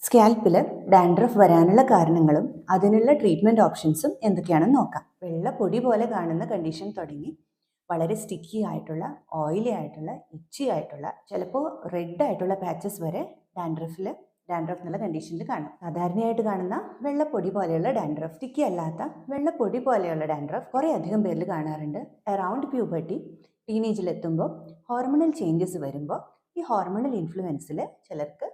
സ്കാൽപ്പിൽ ഡാൻഡ്രഫ് വരാനുള്ള കാരണങ്ങളും അതിനുള്ള ട്രീറ്റ്മെൻറ്റ് ഓപ്ഷൻസും എന്തൊക്കെയാണെന്ന് നോക്കാം. വെള്ള പൊടി പോലെ കാണുന്ന കണ്ടീഷൻ തുടങ്ങി വളരെ സ്റ്റിക്കി ആയിട്ടുള്ള, ഓയിലി ആയിട്ടുള്ള, ഇച്ചി ആയിട്ടുള്ള, ചിലപ്പോൾ റെഡ് ആയിട്ടുള്ള പാച്ചസ് വരെ ഡാൻഡ്രഫ് എന്നുള്ള കണ്ടീഷനിൽ കാണും. സാധാരണയായിട്ട് കാണുന്ന വെള്ളപ്പൊടി പോലെയുള്ള ഡാൻഡ്രഫ്, സ്റ്റിക്കി അല്ലാത്ത വെള്ളപ്പൊടി പോലെയുള്ള ഡാൻഡ്രഫ് കുറേ അധികം പേരിൽ കാണാറുണ്ട്. അറൗണ്ട് പ്യൂബർട്ടി, ടീനേജിലെത്തുമ്പോൾ ഹോർമോണൽ ചേഞ്ചസ് വരുമ്പോൾ ഈ ഹോർമോണൽ ഇൻഫ്ലുവൻസിൽ ചിലർക്ക്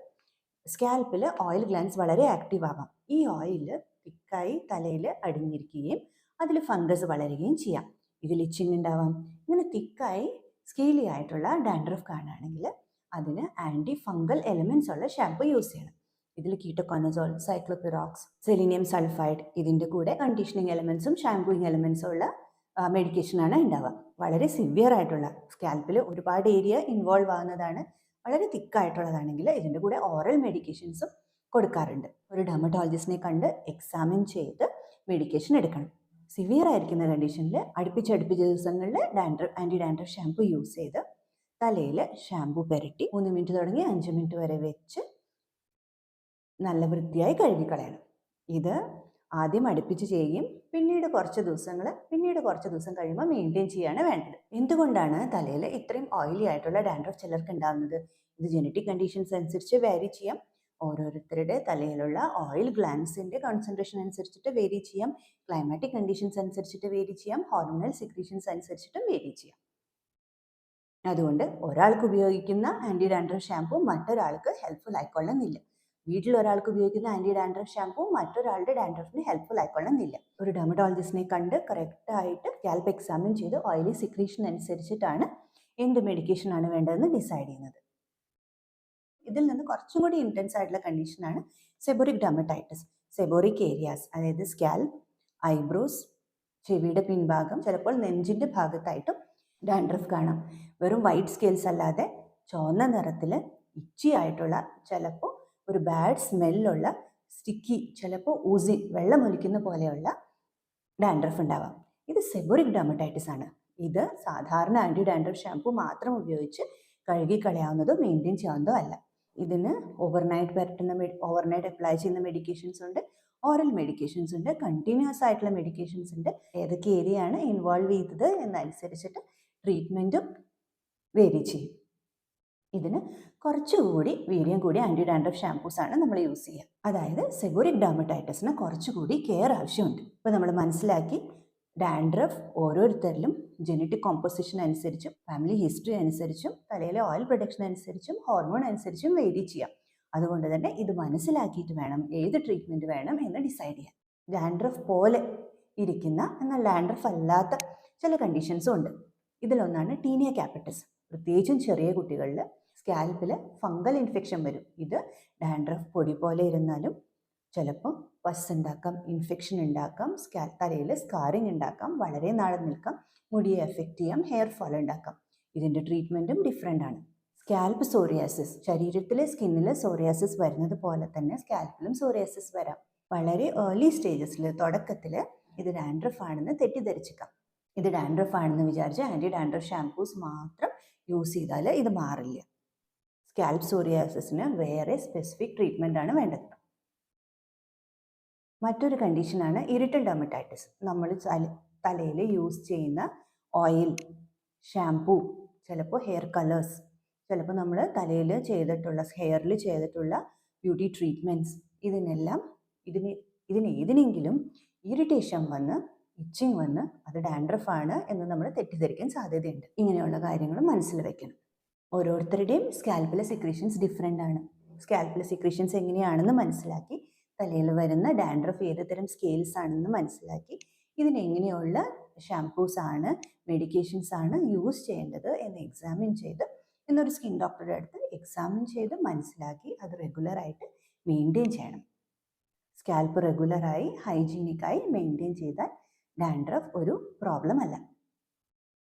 സ്കാൽപ്പിൽ ഓയിൽ ഗ്ലാൻസ് വളരെ ആക്റ്റീവ് ആവാം. ഈ ഓയിൽ തിക്കായി തലയിൽ അടിഞ്ഞിരിക്കുകയും അതിൽ ഫംഗസ് വളരുകയും ചെയ്യാം. ഇതിൽ ഇച്ചിങ് ഉണ്ടാവാം. ഇങ്ങനെ തിക്കായി സ്കെയിലി ആയിട്ടുള്ള ഡാൻഡ്രഫ് കാണുകയാണെങ്കിൽ അതിന് ആൻറ്റി ഫംഗൽ എലിമെൻറ്റ്സ് ഉള്ള ഷാമ്പു യൂസ് ചെയ്യണം. ഇതിൽ കീറ്റോകോണസോൾ, സൈക്ലോപിറോക്സ്, സെലീനിയം സൾഫൈഡ്, ഇതിൻ്റെ കൂടെ കണ്ടീഷനിങ് എലിമെൻറ്റ്സും ഷാമ്പൂയിങ് എലിമെൻറ്റ്സും ഉള്ള മെഡിക്കേഷനാണ് ഉണ്ടാവുക. വളരെ സിവിയർ ആയിട്ടുള്ള, സ്കാൽപ്പിൽ ഒരുപാട് ഏരിയ ഇൻവോൾവ് ആവുന്നതാണ്. വളരെ തിക്കായിട്ടുള്ളതാണെങ്കിൽ ഇതിൻ്റെ കൂടെ ഓറൽ മെഡിക്കേഷൻസും കൊടുക്കാറുണ്ട്. ഒരു ഡെർമറ്റോളജിസ്റ്റിനെ കണ്ട് എക്സാമിൻ ചെയ്ത് മെഡിക്കേഷൻ എടുക്കണം. സിവിയർ ആയിരിക്കുന്ന കണ്ടീഷനിൽ അടുപ്പിച്ച ദിവസങ്ങളിൽ ആൻറ്റി ഡാൻഡ്രഫ് ഷാമ്പു യൂസ് ചെയ്ത് തലയിൽ ഷാമ്പു പുരട്ടി 3 മിനിറ്റ് തുടങ്ങി 5 മിനിറ്റ് വരെ വെച്ച് നല്ല വൃത്തിയായി കഴുകിക്കളയണം. ഇത് ആദ്യം അടുപ്പിച്ച് ചെയ്യുകയും പിന്നീട് കുറച്ച് ദിവസം കഴിയുമ്പോൾ മെയിൻറ്റെയിൻ ചെയ്യാണ് വേണ്ടത്. എന്തുകൊണ്ടാണ് തലയിൽ ഇത്രയും ഓയിലി ആയിട്ടുള്ള ഡാൻഡ്രഫ് ചിലർക്ക് ഉണ്ടാകുന്നത്? ഇത് ജനറ്റിക് കണ്ടീഷൻസ് അനുസരിച്ച് വേരി ചെയ്യാം. ഓരോരുത്തരുടെ തലയിലുള്ള ഓയിൽ ഗ്ലാൻസിൻ്റെ കോൺസെൻട്രേഷൻ അനുസരിച്ചിട്ട് വേരി ചെയ്യാം. ക്ലൈമാറ്റിക് കണ്ടീഷൻസ് അനുസരിച്ചിട്ട് വേരി ചെയ്യാം. ഹോർമോണൽ സെക്രീഷൻസ് അനുസരിച്ചിട്ടും വേരി ചെയ്യാം. അതുകൊണ്ട് ഒരാൾക്ക് ഉപയോഗിക്കുന്ന ആൻറ്റി ഡാൻഡ്രഫ് ഷാമ്പു മറ്റൊരാൾക്ക് ഹെൽപ്ഫുൾ ആയിക്കൊള്ളുന്നില്ല. വീട്ടിൽ ഒരാൾക്ക് ഉപയോഗിക്കുന്ന ആൻറ്റി ഡാൻഡ്രഫ് ഷാമ്പു മറ്റൊരാളുടെ ഡാൻഡ്രഫിന് ഹെൽപ്ഫുൾ ആയിക്കൊള്ളുന്നില്ല. ഒരു ഡെർമറ്റോളജിസ്റ്റിനെ കണ്ട് കറക്റ്റായിട്ട് സ്കാൽപ്പ് എക്സാമിൻ ചെയ്ത് ഓയിലി സിക്രീഷൻ അനുസരിച്ചിട്ടാണ് എന്ത് മെഡിക്കേഷനാണ് വേണ്ടതെന്ന് ഡിസൈഡ് ചെയ്യുന്നത്. ഇതിൽ നിന്ന് കുറച്ചും കൂടി ഇൻറ്റൻസ് ആയിട്ടുള്ള കണ്ടീഷനാണ് സെബോറിക് ഡെർമറ്റൈറ്റിസ്. സെബോറിക് ഏരിയാസ്, അതായത് സ്കാൽപ്പ്, ഐബ്രോസ്, ചെവിയുടെ പിൻഭാഗം, ചിലപ്പോൾ നെഞ്ചിൻ്റെ ഭാഗത്തായിട്ടും ഡാൻഡ്രഫ് കാണാം. വെറും വൈറ്റ് സ്കെയിൽസ് അല്ലാതെ ചുവന്ന നിറത്തിൽ ഇച്ചി ആയിട്ടുള്ള, ചിലപ്പോൾ ഒരു ബാഡ് സ്മെല്ലുള്ള, സ്റ്റിക്കി, ചിലപ്പോൾ ഊസി, വെള്ളമൊലിക്കുന്ന പോലെയുള്ള ഡാൻഡ്രഫ് ഉണ്ടാവാം. ഇത് സെബോറിക് ഡെർമറ്റൈറ്റിസ് ആണ്. ഇത് സാധാരണ ആൻറ്റി ഡാൻഡ്രഫ് ഷാമ്പു മാത്രം ഉപയോഗിച്ച് കഴുകിക്കളയാവുന്നതോ മെയിൻറ്റെയിൻ ചെയ്യാവുന്നതോ അല്ല. ഇതിന് ഓവർനൈറ്റ് അപ്ലൈ ചെയ്യുന്ന മെഡിക്കേഷൻസ് ഉണ്ട്, ഓറൽ മെഡിക്കേഷൻസ് ഉണ്ട്, കണ്ടിന്യൂസ് ആയിട്ടുള്ള മെഡിക്കേഷൻസ് ഉണ്ട്. ഏതൊക്കെ ഏരിയയാണ് ഇൻവോൾവ് ചെയ്തത് എന്നനുസരിച്ചിട്ട് ട്രീറ്റ്മെൻറ്റും വേരി ചെയ്യും. ഇതിന് കുറച്ചുകൂടി വീര്യം കൂടി ആൻറ്റി ഡാൻഡ്രഫ് ഷാമ്പൂസ് ആണ് നമ്മൾ യൂസ് ചെയ്യുക. അതായത് സെബോറിക് ഡെർമറ്റൈറ്റിസിന് കുറച്ചുകൂടി കെയർ ആവശ്യമുണ്ട്. ഇപ്പോൾ നമ്മൾ മനസ്സിലാക്കി, ഡാൻഡ്രഫ് ഓരോരുത്തരിലും ജനറ്റിക് കോമ്പോസിഷൻ അനുസരിച്ചും ഫാമിലി ഹിസ്റ്ററി അനുസരിച്ചും തലയിലെ ഓയിൽ പ്രൊഡക്ഷൻ അനുസരിച്ചും ഹോർമോൺ അനുസരിച്ചും വേരി ചെയ്യാം. അതുകൊണ്ട് തന്നെ ഇത് മനസ്സിലാക്കിയിട്ട് വേണം ഏത് ട്രീറ്റ്മെൻറ്റ് വേണം എന്ന് ഡിസൈഡ് ചെയ്യാൻ. ഡാൻഡ്രഫ് പോലെ ഇരിക്കുന്ന എന്നാൽ ഡാൻഡ്രഫ് അല്ലാത്ത ചില കണ്ടീഷൻസും ഉണ്ട്. ഇതിലൊന്നാണ് ടീനിയ ക്യാപിറ്റസ്. പ്രത്യേകിച്ചും ചെറിയ കുട്ടികളിൽ സ്കാൽപ്പിൽ ഫംഗൽ ഇൻഫെക്ഷൻ വരും. ഇത് ഡാൻഡ്രഫ് പൊടി പോലെ ഇരുന്നാലും ചിലപ്പോൾ പസ് ഉണ്ടാക്കാം, ഇൻഫെക്ഷൻ ഉണ്ടാക്കാം, തലയിൽ സ്കാറിങ് ഉണ്ടാക്കാം, വളരെ നാൾ നിൽക്കാം, മുടിയെ എഫക്റ്റ് ചെയ്യാം, ഹെയർ ഫോൾ ഉണ്ടാക്കാം. ഇതിൻ്റെ ട്രീറ്റ്മെൻറ്റും ഡിഫറെൻ്റ് ആണ്. സ്കാൽപ്പ് സോറിയാസിസ്, ശരീരത്തിലെ സ്കിന്നിൽ സോറിയാസിസ് വരുന്നത് പോലെ തന്നെ സ്കാൽപ്പിലും സോറിയാസിസ് വരാം. വളരെ ഏർലി സ്റ്റേജസിൽ, തുടക്കത്തിൽ ഇത് ഡാൻഡ്രഫ് ആണെന്ന് തെറ്റിദ്ധരിച്ചേക്കാം. ഇത് ഡാൻഡ്രഫ് ആണെന്ന് വിചാരിച്ച് ആൻറ്റി ഡാൻഡ്രഫ് ഷാമ്പൂസ് മാത്രം യൂസ് ചെയ്താൽ ഇത് മാറില്ല. സ്കാൽപ്പ് സോറിയാസിസിന് വേറെ സ്പെസിഫിക് ട്രീറ്റ്മെൻ്റ് ആണ് വേണ്ടത്. മറ്റൊരു കണ്ടീഷനാണ് ഇറിറ്റന്റ് ഡെർമറ്റൈറ്റിസ്. നമ്മൾ തലയിൽ യൂസ് ചെയ്യുന്ന ഓയിൽ, ഷാംപൂ, ചിലപ്പോൾ ഹെയർ കളേഴ്സ്, ചിലപ്പോൾ നമ്മൾ തലയിൽ ഹെയറിൽ ചെയ്തിട്ടുള്ള ബ്യൂട്ടി ട്രീറ്റ്മെൻറ്റ്സ്, ഇതിനേതിനെങ്കിലും ഇറിറ്റേഷൻ വന്ന്, ഇച്ചിങ് വന്ന് അത് ഡാൻഡ്രഫ് ആണ് എന്ന് നമ്മൾ തെറ്റിദ്ധരിക്കാൻ സാധ്യതയുണ്ട്. ഇങ്ങനെയുള്ള കാര്യങ്ങൾ മനസ്സിൽ വെക്കണം. ഓരോരുത്തരുടെയും സ്കാൽപ്പിലെ സെക്രീഷൻസ് ഡിഫറെൻ്റ് ആണ്. സ്കാൽപ്പിലെ സെക്രീഷൻസ് എങ്ങനെയാണെന്ന് മനസ്സിലാക്കി, തലയിൽ വരുന്ന ഡാൻഡ്രഫ് ഏത് തരം സ്കെയിൽസ് ആണെന്ന് മനസ്സിലാക്കി, ഇതിനെങ്ങനെയുള്ള ഷാംപൂസ് ആണ്, മെഡിക്കേഷൻസ് ആണ് യൂസ് ചെയ്യേണ്ടത് എന്ന് എക്സാമിൻ ചെയ്ത്, എന്നൊരു സ്കിൻ ഡോക്ടറുടെ അടുത്ത് എക്സാമിൻ ചെയ്ത് മനസ്സിലാക്കി അത് റെഗുലറായിട്ട് മെയിൻറ്റെയിൻ ചെയ്യണം. സ്കാൽപ്പ് റെഗുലറായി ഹൈജീനിക്കായി മെയിൻറ്റെയിൻ ചെയ്താൽ ഡാൻഡ്രഫ് ഒരു പ്രോബ്ലം അല്ല.